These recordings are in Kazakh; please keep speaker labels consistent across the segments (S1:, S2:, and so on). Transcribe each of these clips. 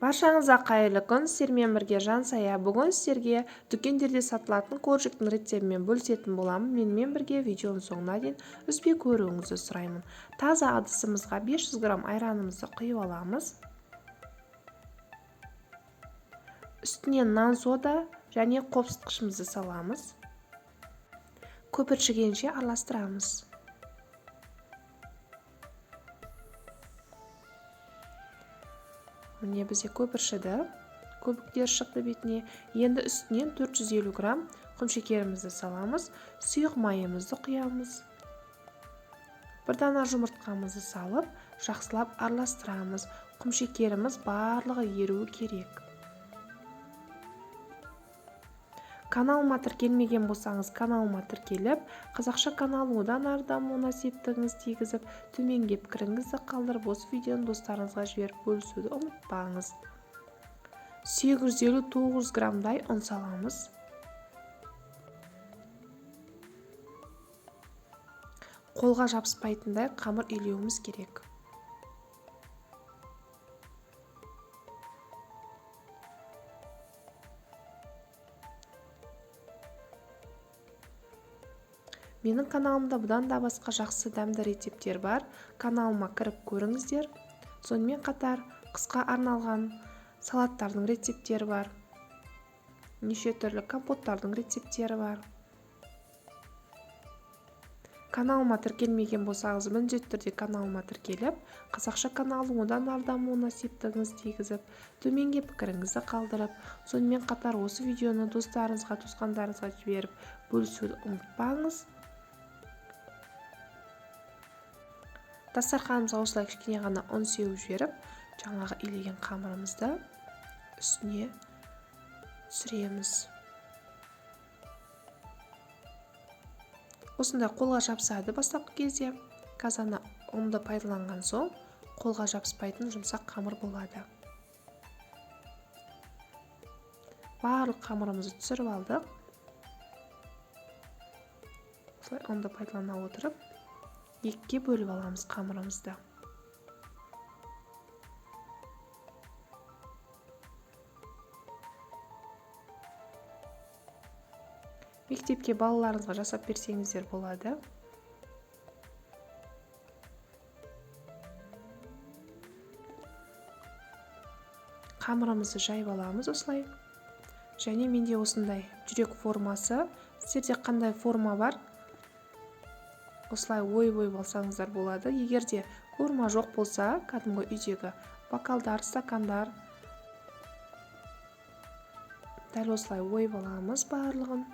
S1: Баршаңызға қайырлы күн, сіздермен бірге Жансая. Бүгін сіздерге дүкендерде сатылатын коржиктің рецептімен бөлісетін боламын. Менімен бірге видеоның соңына дейін үзбей көруіңізді сұраймын. Таза ыдысымызға 500 грамм айранымызды құйып аламыз. Үстіне нан сода және қопсытқышымызды саламыз. Көпіршігенше араластырамыз. Міне бізде көпіршіді, көбіктер шықты бетіне. Енді үстінен 450 грамм құмшекерімізді саламыз. Сұйық майымызды құямыз. Бір дана жұмыртқамызды салып, жақсылап араластырамыз. Құмшекеріміз барлығы еруі керек. Каналыма тіркелмеген болсаңыз, каналыма тіркеліп, қазақша каналым одан ары дамуына септігіңіз тигізіп, төменге пікіріңізді қалдырып, осы видеоны достарыңызға жіберіп бөлісуді ұмытпаңыз. 850-900 граммдай ұн саламыз. Қолға жабыспайтындай қамыр илеуіміз керек. Менің каналымда бұдан да басқа жақсы дәмді рецептер бар. Каналыма кіріп көріңіздер. Сонымен қатар қысқа арналған салаттардың рецептері бар. Неше түрлі компоттардың рецептері бар. Каналыма тіркелмеген болсаңыз, міндетті түрде каналыма тіркеліп, қазақша каналым одан ары дамуына септігіңіз тигізіп, төменге пікіріңізді қалдырып, сонымен қатар осы видеоны достарыңызға, туысқандарыңызға жіберіп бөлісуді ұмытпаңыз. Дастарханымызға осылай кішкене ғана ұн сеуіп жіберіп, жаңағы илеген қамырымызды үстіне түсіреміз. Осындай қолға жабысады бастапқы кезде. Қазір ұнды пайдаланған соң қолға жабыспайтын жұмсақ қамыр болады. Барлық қамырымызды түсіріп алдық. Осылай ұнды пайдалана отырып, екіге бөліп аламыз қамырымызды. Мектепке балаларыңызға жасап берсеңіздер болады. Қамырымызды жайып аламыз осылай. Және менде осындай жүрек формасы. Сіздерде қандай форма бар? Осылай ойып алсаңыздар болады. Егерде форма жоқ болса, кәдімгі үйдегі бокалдар, стакандар. Дәл осылай ойып аламыз барлығын.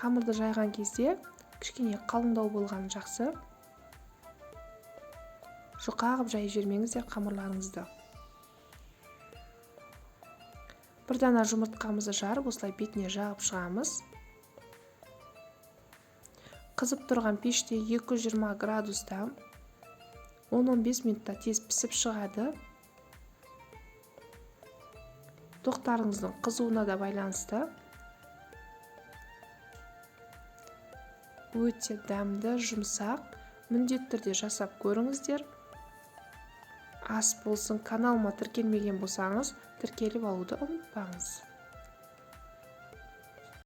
S1: Қамырды жайған кезде кішкене қалыңдау болған жақсы. Жұқа қылып жайып жібермеңіздер қамырларыңызды. Бір дана жұмыртқамызды жарып, осылай бетіне жағып шығамыз. Қызып тұрған пеште 220 градуста 10-15 минутта тез пісіп шығады. Тоқтарыңыздың қызуына да байланысты. Өте дәмді, жұмсақ. Міндетті түрде жасап көріңіздер. Ас болсын, каналыма тіркелмеген болсаңыз, тіркеліп алуды ұмытпаңыз.